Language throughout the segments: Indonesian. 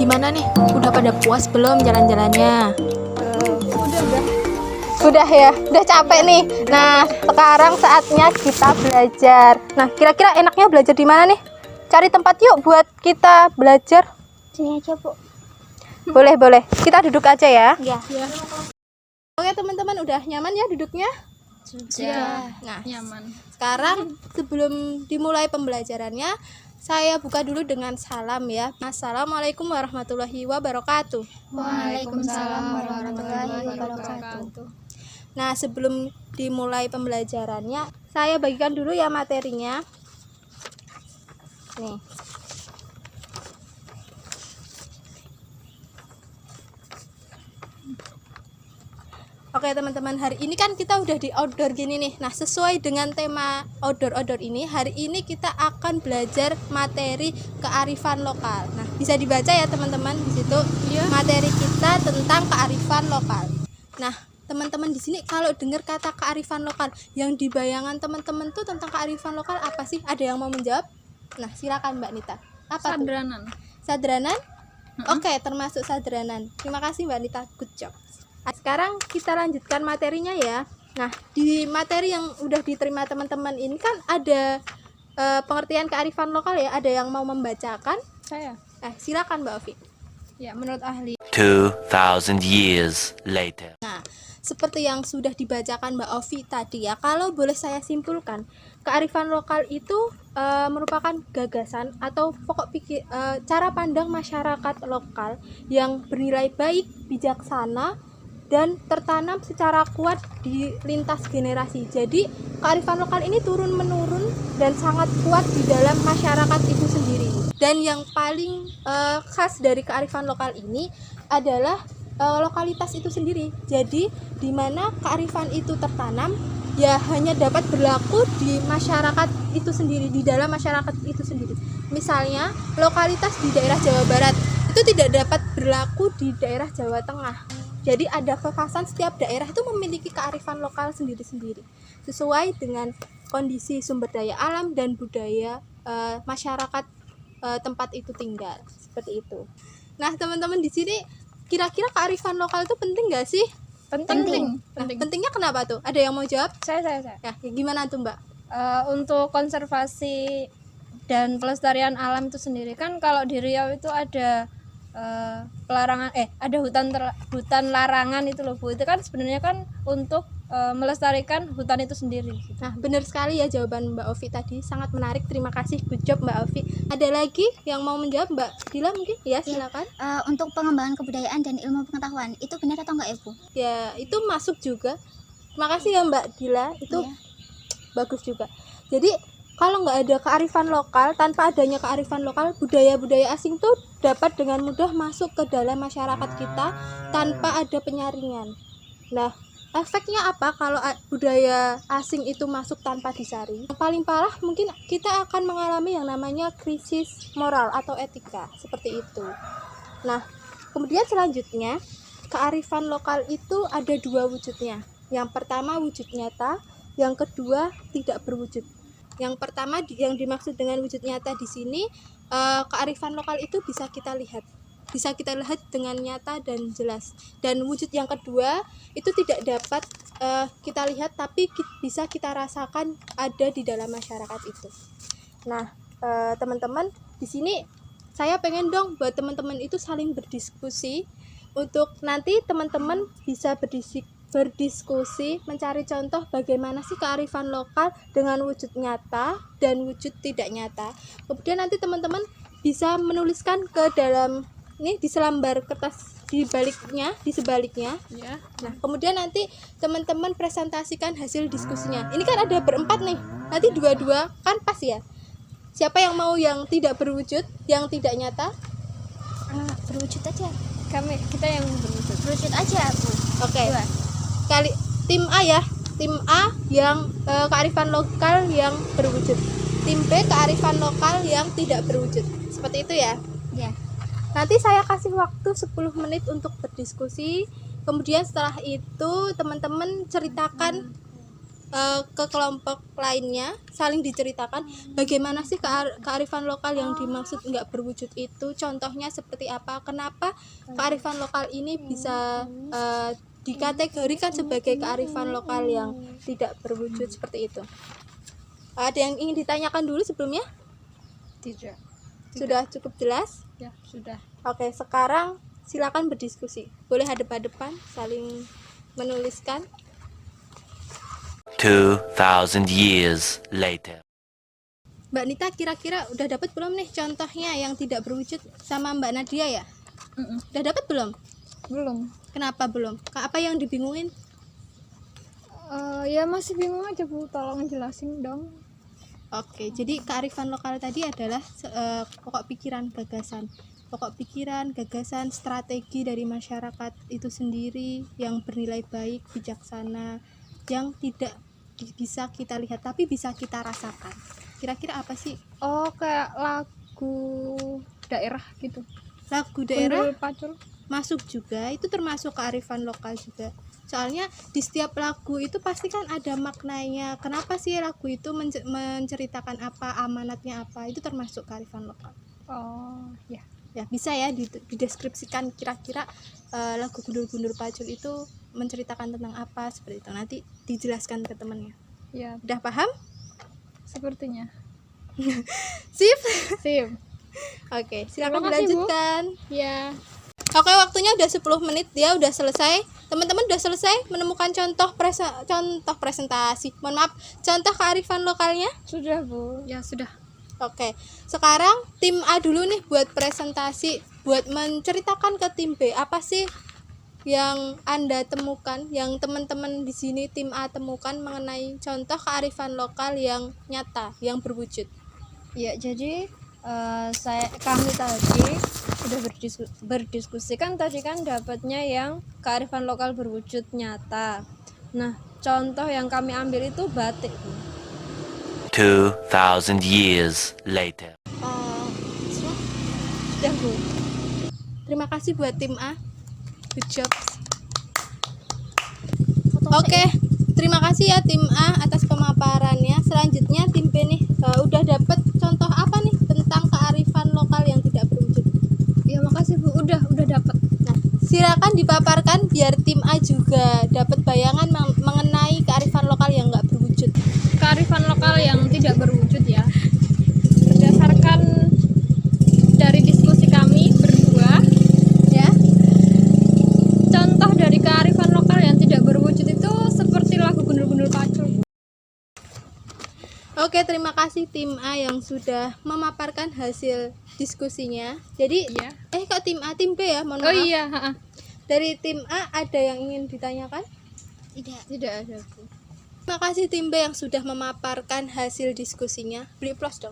gimana nih? Udah pada puas belum jalan-jalannya? Udah ya, udah capek nih. Nah, sekarang saatnya kita belajar. Nah, kira-kira enaknya belajar di mana nih? Cari tempat yuk buat kita belajar. Sini aja, Bu. Boleh. Kita duduk aja ya. Ya. Oke, teman-teman, udah nyaman ya duduknya? Sudah. Nah, Nyaman. sekarang sebelum dimulai pembelajarannya, saya buka dulu dengan salam ya. Assalamualaikum warahmatullahi wabarakatuh. Waalaikumsalam warahmatullahi wabarakatuh. Nah, sebelum dimulai pembelajarannya, saya bagikan dulu ya materinya. Nih. Oke teman-teman, hari ini kan kita udah di outdoor gini nih. Nah, sesuai dengan tema outdoor ini, hari ini kita akan belajar materi kearifan lokal. Nah, bisa dibaca ya teman-teman di situ. Materi kita tentang kearifan lokal. Nah, teman-teman di sini kalau dengar kata kearifan lokal, yang dibayangan teman-teman tuh tentang kearifan lokal apa sih? Ada yang mau menjawab? Nah, silakan Mbak Nita. Apa tuh? Sadranan? Oke, termasuk sadranan. Terima kasih Mbak Nita, good job. Sekarang kita lanjutkan materinya ya. Nah, di materi yang udah diterima teman-teman ini kan ada pengertian kearifan lokal ya. Ada yang mau membacakan? Saya. Silakan Mbak Ovi. Ya, menurut ahli 2,000 years later. Nah, seperti yang sudah dibacakan Mbak Ovi tadi ya, kalau boleh saya simpulkan, kearifan lokal itu merupakan gagasan atau pokok pikir, cara pandang masyarakat lokal yang bernilai baik, bijaksana, dan tertanam secara kuat di lintas generasi. Jadi kearifan lokal ini turun-menurun dan sangat kuat di dalam masyarakat itu sendiri. Dan yang paling khas dari kearifan lokal ini adalah lokalitas itu sendiri. Jadi di mana kearifan itu tertanam ya hanya dapat berlaku di masyarakat itu sendiri, di dalam masyarakat itu sendiri. Misalnya lokalitas di daerah Jawa Barat itu tidak dapat berlaku di daerah Jawa Tengah. Jadi ada kekhasan, setiap daerah itu memiliki kearifan lokal sendiri-sendiri sesuai dengan kondisi sumber daya alam dan budaya masyarakat tempat itu tinggal, seperti itu. Nah, teman-teman di sini kira-kira kearifan lokal itu penting nggak sih? penting. Nah, pentingnya kenapa tuh? Ada yang mau jawab? Saya. Ya, gimana tuh Mbak? Untuk konservasi dan pelestarian alam itu sendiri kan kalau di Riau itu ada pelarangan ada hutan larangan itu loh Bu. Itu kan sebenarnya kan untuk melestarikan hutan itu sendiri. Nah, benar sekali ya jawaban Mbak Ovi tadi, sangat menarik. Terima kasih, good job Mbak Ovi. Ada lagi yang mau menjawab? Mbak Dila mungkin? Ya, silakan. Untuk pengembangan kebudayaan dan ilmu pengetahuan, itu benar atau enggak, Ibu? Ya, itu masuk juga. Terima kasih ya Mbak Dila, itu bagus juga. Jadi kalau nggak ada kearifan lokal, tanpa adanya kearifan lokal, budaya-budaya asing tuh dapat dengan mudah masuk ke dalam masyarakat kita tanpa ada penyaringan. Nah, efeknya apa kalau budaya asing itu masuk tanpa disaring? Yang paling parah mungkin kita akan mengalami yang namanya krisis moral atau etika, seperti itu. Nah, kemudian selanjutnya, kearifan lokal itu ada dua wujudnya. Yang pertama wujud nyata, yang kedua tidak berwujud. Yang pertama yang dimaksud dengan wujud nyata di sini, kearifan lokal itu bisa kita lihat dengan nyata dan jelas. Dan wujud yang kedua itu tidak dapat kita lihat, tapi bisa kita rasakan ada di dalam masyarakat itu. Nah, teman-teman di sini saya pengen dong buat teman-teman itu saling berdiskusi, untuk nanti teman-teman bisa berdiskusi mencari contoh bagaimana sih kearifan lokal dengan wujud nyata dan wujud tidak nyata. Kemudian nanti teman-teman bisa menuliskan ke dalam ini di selembar kertas di sebaliknya Ya. Nah, kemudian nanti teman-teman presentasikan hasil diskusinya. Ini kan ada berempat nih, nanti dua-dua kan pas ya. Siapa yang mau yang tidak berwujud, yang tidak nyata? Berwujud aja. Kita yang berwujud. Berwujud aja, Bu. Oke. Dua. Kali tim A ya, tim A yang kearifan lokal yang berwujud, tim B kearifan lokal yang tidak berwujud, seperti itu ya. Ya. Nanti saya kasih waktu 10 menit untuk berdiskusi. Kemudian setelah itu teman-teman ceritakan ke kelompok lainnya, saling diceritakan bagaimana sih kearifan lokal yang dimaksud nggak berwujud itu, contohnya seperti apa, kenapa kearifan lokal ini bisa dikategorikan sebagai kearifan lokal yang tidak berwujud seperti itu. Ada yang ingin ditanyakan dulu sebelumnya? Tidak. Sudah cukup jelas? Ya, sudah. Oke, sekarang silakan berdiskusi. Boleh hadap-hadapan, saling menuliskan. 2,000 years later. Mbak Nita kira-kira udah dapat belum nih contohnya yang tidak berwujud sama Mbak Nadia ya? Udah dapat belum? Belum. Kenapa belum? Apa yang dibingungin? Ya masih bingung aja Bu, tolong jelasin dong. Oke, jadi kearifan lokal tadi adalah pokok pikiran, gagasan, strategi dari masyarakat itu sendiri yang bernilai baik, bijaksana, yang tidak bisa kita lihat tapi bisa kita rasakan. Kira-kira apa sih? Oh, kayak lagu daerah gitu. Lagu daerah Gundul Pacul. masuk juga, itu termasuk kearifan lokal juga. Soalnya di setiap lagu itu pasti kan ada maknanya. Kenapa sih lagu itu menceritakan apa, amanatnya apa, itu termasuk kearifan lokal. Oh, ya. Ya bisa ya dideskripsikan kira-kira lagu Gundul Pacul itu menceritakan tentang apa, seperti itu. Nanti dijelaskan ke temannya. Ya, Udah paham? sepertinya. Sip. Sip. Oke, silakan Terima kasih, Bu. dilanjutkan. Ya. Oke, waktunya udah 10 menit, dia udah selesai. Teman-teman udah selesai menemukan contoh presentasi. Mohon maaf, contoh kearifan lokalnya? Sudah, Bu. Ya sudah. Oke, sekarang tim A dulu nih buat presentasi, buat menceritakan ke tim B apa sih yang Anda temukan, yang teman-teman di sini tim A temukan mengenai contoh kearifan lokal yang nyata, yang berwujud. Ya, jadi kami tadi sudah berdiskusi kan tadi kan dapatnya yang kearifan lokal berwujud nyata. Nah, contoh yang kami ambil itu batik, Bu. 2,000 years later. Sudah, Bu. Terima kasih buat tim A. Good job. Oke, terima kasih ya tim A atas pemaparannya. Selanjutnya tim B nih, udah dapat contoh apa nih tentang kearifan lokal yang tidak berwujud? Ya, makasih Bu. Udah dapat. Nah, silakan dipaparkan biar tim A juga dapat bayangan mengenai kearifan lokal yang nggak berwujud. Kearifan lokal yang tidak berwujud ya. Berdasarkan dari diskusi kami berdua, Ya, contoh dari kearifan lokal yang tidak berwujud itu seperti lagu Gundul Pacul. oke, terima kasih tim A yang sudah memaparkan hasil diskusinya. Jadi, Iya. kok tim A, tim B ya, mohon Oh maaf. iya, Dari tim A ada yang ingin ditanyakan? tidak ada, Bu. Terima kasih tim B yang sudah memaparkan hasil diskusinya. Beri aplaus dong.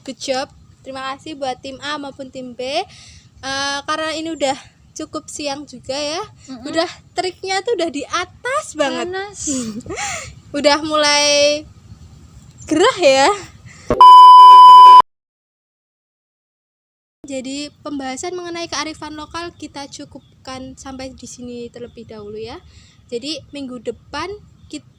Good job. Terima kasih buat tim A maupun tim B. Karena ini udah cukup siang juga ya. Udah triknya tuh udah di atas banget. Panas. Udah mulai gerah ya. Jadi pembahasan mengenai kearifan lokal kita cukupkan sampai di sini terlebih dahulu ya. Jadi minggu depan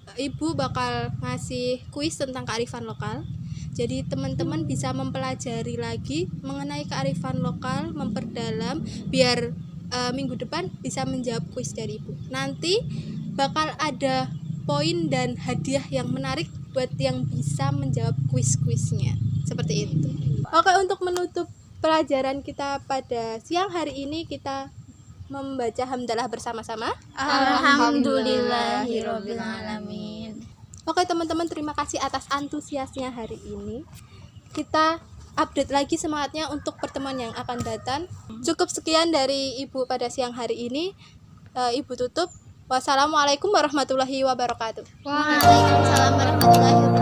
Ibu bakal ngasih kuis tentang kearifan lokal. Jadi teman-teman bisa mempelajari lagi mengenai kearifan lokal, memperdalam biar minggu depan bisa menjawab kuis dari Ibu. Nanti bakal ada poin dan hadiah yang menarik buat yang bisa menjawab kuis-kuisnya. Seperti itu. Oke, untuk menutup pelajaran kita pada siang hari ini kita membaca hamdalah bersama-sama. Alhamdulillahirabbil alamin. Oke teman-teman, terima kasih atas antusiasnya hari ini. Kita update lagi semangatnya untuk pertemuan yang akan datang. Cukup sekian dari Ibu pada siang hari ini. Ibu tutup. Wassalamualaikum warahmatullahi wabarakatuh. Waalaikumsalam warahmatullahi wabarakatuh.